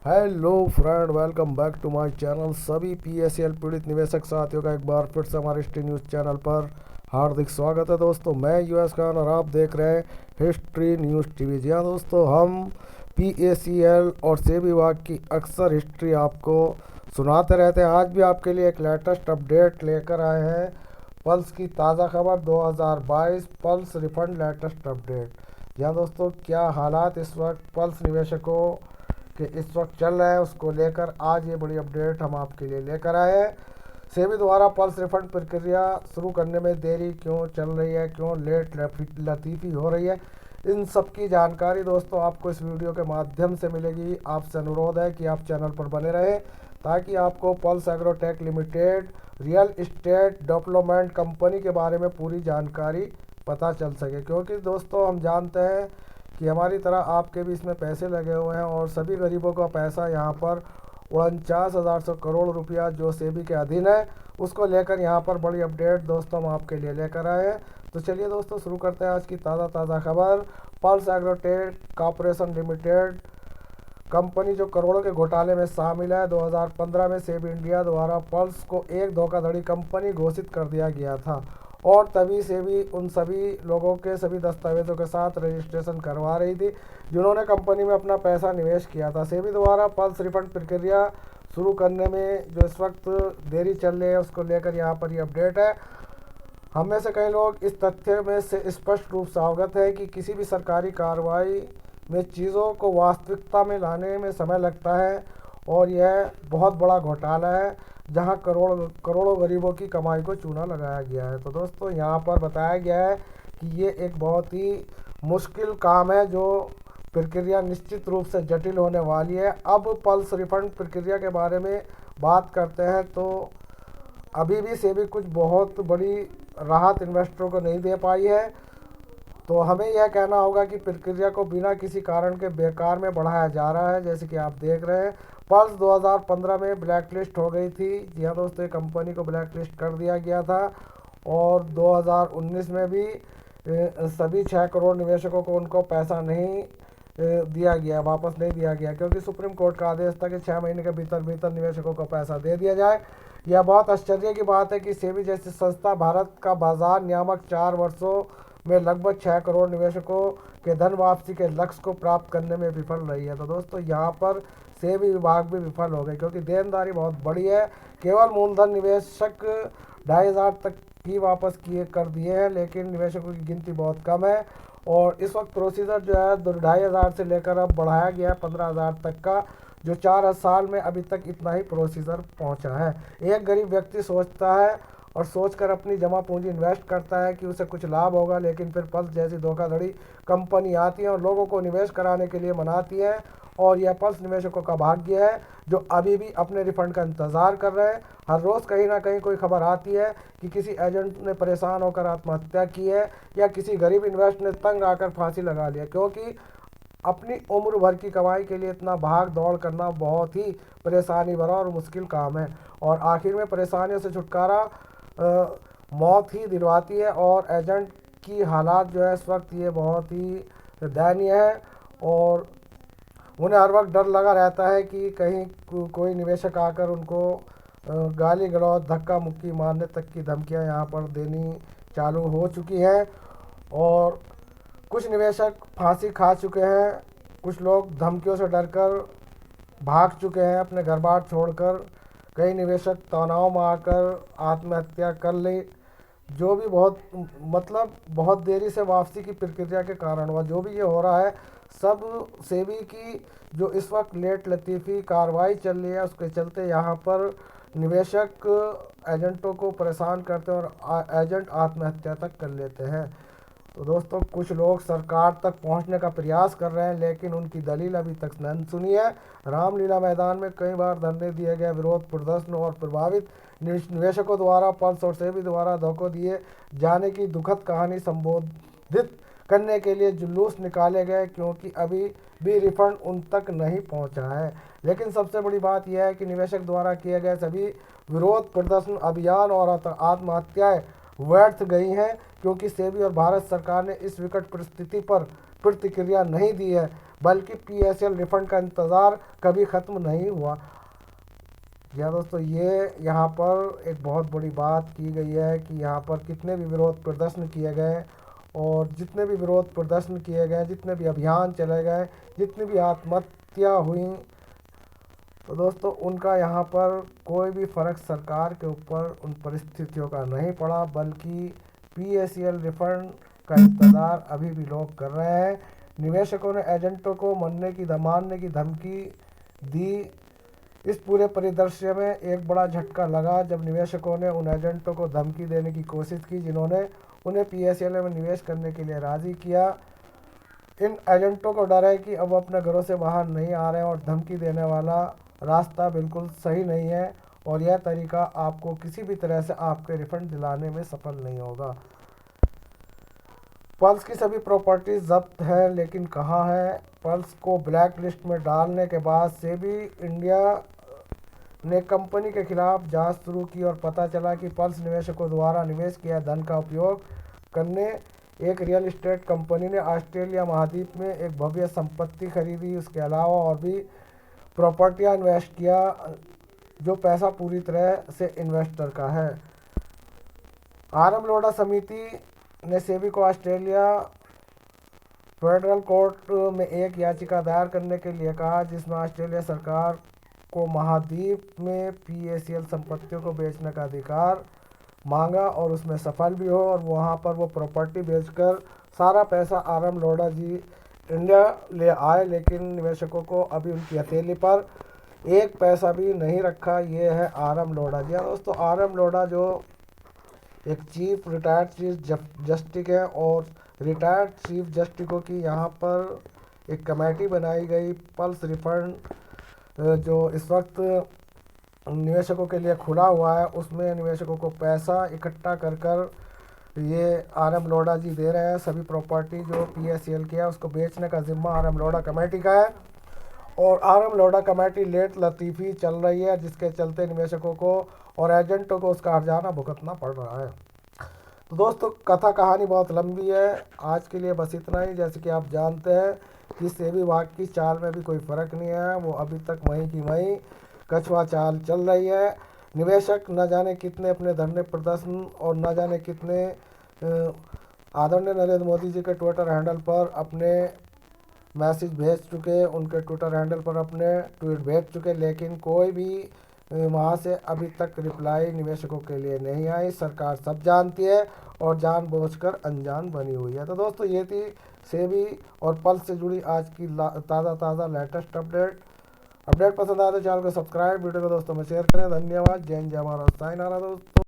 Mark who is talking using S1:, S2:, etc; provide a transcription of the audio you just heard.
S1: Hello friend, welcome back to my channel. सभी PSL पीड़ित निवेशक साथियों का एक बार फिर से हमारे हिस्ट्री न्यूज़ चैनल पर हार्दिक स्वागत है। दोस्तों, मैं यूएस खान और आप देख रहे हैं हिस्ट्री न्यूज़ टीवी। जी हाँ दोस्तों, हम पीएसीएल और सेबी विभाग की अक्सर हिस्ट्री आपको सुनाते रहते हैं। आज भी आपके लिए एक लेटेस्ट अपडेट लेकर आए हैं। पल्स की ताज़ा खबर 2022 पल्स रिफंड लेटेस्ट अपडेट। जी हाँ दोस्तों, क्या हालात इस वक्त पल्स निवेशकों कि इस वक्त चल रहा है, उसको लेकर आज ये बड़ी अपडेट हम आपके लिए लेकर आए हैं। सेबी द्वारा पल्स रिफंड प्रक्रिया शुरू करने में देरी क्यों चल रही है, क्यों लेट लतीफ़ी हो रही है, इन सब की जानकारी दोस्तों आपको इस वीडियो के माध्यम से मिलेगी। आपसे अनुरोध है कि आप चैनल पर बने रहें ताकि आपको pulse agrotech limited real estate development company के बारे में पूरी जानकारी पता चल सके। क्योंकि दोस्तों हम जानते हैं कि हमारी तरह आपके भी इसमें पैसे लगे हुए हैं और सभी गरीबों का पैसा यहाँ पर 49,100 करोड़ रुपया जो सेबी के अधीन है, उसको लेकर यहाँ पर बड़ी अपडेट दोस्तों हम आपके लिए लेकर आए हैं। तो चलिए दोस्तों शुरू करते हैं आज की ताज़ा खबर। Pulse agrotech corporation limited company जो करोड़ों के घोटाले में शामिल है, 2015 में सेबी इंडिया द्वारा पल्स को एक धोखाधड़ी कंपनी घोषित कर दिया गया था और तभी सेबी उन सभी लोगों के सभी दस्तावेजों के साथ रजिस्ट्रेशन करवा रही थी जिन्होंने कंपनी में अपना पैसा निवेश किया था। सेबी द्वारा पल्स रिफंड प्रक्रिया शुरू करने में जो इस वक्त देरी चल रही है, उसको लेकर यहाँ पर ये अपडेट है। हम में से कई लोग इस तथ्य में से स्पष्ट रूप से अवगत है कि किसी भी सरकारी कार्रवाई में चीज़ों को वास्तविकता में लाने में समय लगता है और यह बहुत बड़ा घोटाला है जहां करोड़ों गरीबों की कमाई को चूना लगाया गया है। तो दोस्तों यहाँ पर बताया गया है कि ये एक बहुत ही मुश्किल काम है, जो प्रक्रिया निश्चित रूप से जटिल होने वाली है। अब पल्स रिफंड प्रक्रिया के बारे में बात करते हैं तो अभी भी सेबी कुछ बहुत बड़ी राहत इन्वेस्टरों को नहीं दे पाई है। तो हमें यह कहना होगा कि प्रक्रिया को बिना किसी कारण के बेकार में बढ़ाया जा रहा है। जैसे कि आप देख रहे हैं, पल्स 2015 में ब्लैकलिस्ट हो गई थी। जी हाँ दोस्तों, कंपनी को ब्लैकलिस्ट कर दिया गया था और 2019 में भी सभी 6 करोड़ निवेशकों को उनको पैसा नहीं दिया गया, वापस नहीं दिया गया, क्योंकि सुप्रीम कोर्ट का आदेश था कि 6 महीने के भीतर भीतर निवेशकों को पैसा दे दिया जाए। यह बहुत आश्चर्य की बात है कि सेबी जैसी संस्था भारत का बाजार नियामक 4 वर्षों में लगभग 6 करोड़ निवेशकों के धन वापसी के लक्ष्य को प्राप्त करने में विफल रही है। तो दोस्तों यहाँ पर सेबी विभाग भी विफल हो गए क्योंकि देनदारी बहुत बड़ी है। केवल मूलधन निवेशक 2,500 तक ही वापस किए कर दिए हैं, लेकिन निवेशकों की गिनती बहुत कम है और इस वक्त प्रोसीजर जो है 2,500 से लेकर अब बढ़ाया गया है 15,000 तक का, जो 4 साल में अभी तक इतना ही प्रोसीजर पहुंचा है। एक गरीब व्यक्ति सोचता है और सोचकर अपनी जमा पूंजी इन्वेस्ट करता है कि उसे कुछ लाभ होगा, लेकिन फिर पल्स जैसी धोखाधड़ी कंपनी आती है और लोगों को निवेश कराने के लिए मनाती है। और यह पल्स निवेशकों का भाग्य है जो अभी भी अपने रिफंड का इंतज़ार कर रहे हैं। हर रोज़ कहीं ना कहीं कोई खबर आती है कि किसी एजेंट ने परेशान होकर आत्महत्या की है या किसी गरीब इन्वेस्टर ने तंग आकर फांसी लगा लिया, क्योंकि अपनी उम्र भर की कमाई के लिए इतना भाग दौड़ करना बहुत ही परेशानी भरा और मुश्किल काम है और आखिर में परेशानियों से छुटकारा मौत ही दिलवाती है। और एजेंट की हालात जो है इस वक्त ये बहुत ही दयनीय है और उन्हें हर वक्त डर लगा रहता है कि कहीं कोई निवेशक आकर उनको गाली गलौज धक्का मुक्की मारने तक की धमकियां यहाँ पर देनी चालू हो चुकी हैं और कुछ निवेशक फांसी खा चुके हैं। कुछ लोग धमकियों से डरकर भाग चुके हैं अपने घर बार छोड़कर। कई निवेशक तनाव में आकर आत्महत्या कर ली, जो भी बहुत देरी से वापसी की प्रक्रिया के कारण हुआ। जो भी ये हो रहा है सब सेबी की जो इस वक्त लेट लतीफ़ी कार्रवाई चल रही है उसके चलते यहाँ पर निवेशक एजेंटों को परेशान करते हैं और एजेंट आत्महत्या तक कर लेते हैं। तो दोस्तों कुछ लोग सरकार तक पहुंचने का प्रयास कर रहे हैं, लेकिन उनकी दलील अभी तक नहीं सुनी है। रामलीला मैदान में कई बार धरने दिए गए, विरोध प्रदर्शन और प्रभावित निवेशकों द्वारा पल्स और सेबी द्वारा धोखों दिए जाने की दुखद कहानी संबोधित करने के लिए जुलूस निकाले गए, क्योंकि अभी भी रिफंड उन तक नहीं पहुंचा है। लेकिन सबसे बड़ी बात यह है कि निवेशक द्वारा किए गए सभी विरोध प्रदर्शन, अभियान और आत्महत्याएं व्यर्थ गई हैं, क्योंकि सेबी और भारत सरकार ने इस विकट परिस्थिति पर प्रतिक्रिया नहीं दी है, बल्कि PSL रिफंड का इंतज़ार कभी ख़त्म नहीं हुआ। जी हाँ दोस्तों, ये यहाँ पर एक बहुत बड़ी बात की गई है कि यहाँ पर कितने भी विरोध प्रदर्शन किए गए और जितने भी विरोध प्रदर्शन किए गए, जितने भी अभियान चले गए, जितनी भी आत्महत्या हुई, तो दोस्तों उनका यहाँ पर कोई भी फ़र्क सरकार के ऊपर उन परिस्थितियों का नहीं पड़ा, बल्कि PSL रिफंड का इंतज़ार अभी भी लोग कर रहे हैं। निवेशकों ने एजेंटों को मानने की धमकी दी। इस पूरे परिदृश्य में एक बड़ा झटका लगा जब निवेशकों ने उन एजेंटों को धमकी देने की कोशिश की जिन्होंने उन्हें PSL में निवेश करने के लिए राज़ी किया। इन एजेंटों को डर है कि अब अपने घरों से बाहर नहीं आ रहे हैं और धमकी देने वाला रास्ता बिल्कुल सही नहीं है और यह तरीका आपको किसी भी तरह से आपके रिफंड दिलाने में सफल नहीं होगा। पल्स की सभी प्रॉपर्टीज जब्त है, लेकिन कहाँ है? पल्स को ब्लैक लिस्ट में डालने के बाद सेबी इंडिया ने कंपनी के खिलाफ जांच शुरू की और पता चला कि पल्स निवेशकों द्वारा निवेश किया धन का उपयोग करने एक रियल एस्टेट कंपनी ने ऑस्ट्रेलिया महाद्वीप में एक भव्य संपत्ति खरीदी। उसके अलावा और भी प्रॉपर्टियां इन्वेस्ट किया जो पैसा पूरी तरह से इन्वेस्टर का है। RM लोढ़ा समिति ने सेबी को ऑस्ट्रेलिया फेडरल कोर्ट में एक याचिका दायर करने के लिए कहा जिसमें ऑस्ट्रेलिया सरकार को महाद्वीप में PSL संपत्तियों को बेचने का अधिकार मांगा और उसमें सफल भी हो और वहाँ पर वो प्रॉपर्टी बेचकर सारा पैसा RM लोढ़ा जी इंडिया ले आए, लेकिन निवेशकों को अभी उनकी हथेली पर एक पैसा भी नहीं रखा। ये है RM लोढ़ा जी। हाँ दोस्तों, RM लोढ़ा जो एक रिटायर्ड चीफ जस्टिस है और रिटायर्ड चीफ जस्टिसों की यहाँ पर एक कमेटी बनाई गई पल्स रिफंड जो इस वक्त निवेशकों के लिए खुला हुआ है, उसमें निवेशकों को पैसा इकट्ठा कर कर ये RM लोढ़ा जी दे रहे हैं। सभी प्रॉपर्टी जो PSL की है उसको बेचने का जिम्मा RM लोढ़ा कमेटी का है और RM लोढ़ा कमेटी लेट लतीफ़ी चल रही है जिसके चलते निवेशकों को और एजेंटों को उसका हर्जाना भुगतना पड़ रहा है। तो दोस्तों, कथा कहानी बहुत लंबी है, आज के लिए बस इतना ही। जैसे कि आप जानते हैं कि सेबी वाक की चाल में भी कोई फ़र्क नहीं है, वो अभी तक वहीं की वहीं कछुआ चाल चल रही है। निवेशक न जाने कितने अपने धरने प्रदर्शन और न जाने कितने आदरणीय नरेंद्र मोदी जी के ट्विटर हैंडल पर अपने मैसेज भेज चुके, उनके ट्विटर हैंडल पर अपने ट्वीट भेज चुके, लेकिन कोई भी वहाँ से अभी तक रिप्लाई निवेशकों के लिए नहीं आई। सरकार सब जानती है और जानबूझकर अनजान बनी हुई है। तो दोस्तों, ये थी सेबी और पल्स से जुड़ी आज की ताज़ा लेटेस्ट अपडेट पसंद आए तो चैनल को सब्सक्राइब, वीडियो को दोस्तों में शेयर करें। धन्यवाद। जय हिंद, जय महाराष्ट्र, साइन आ रहा दोस्तों।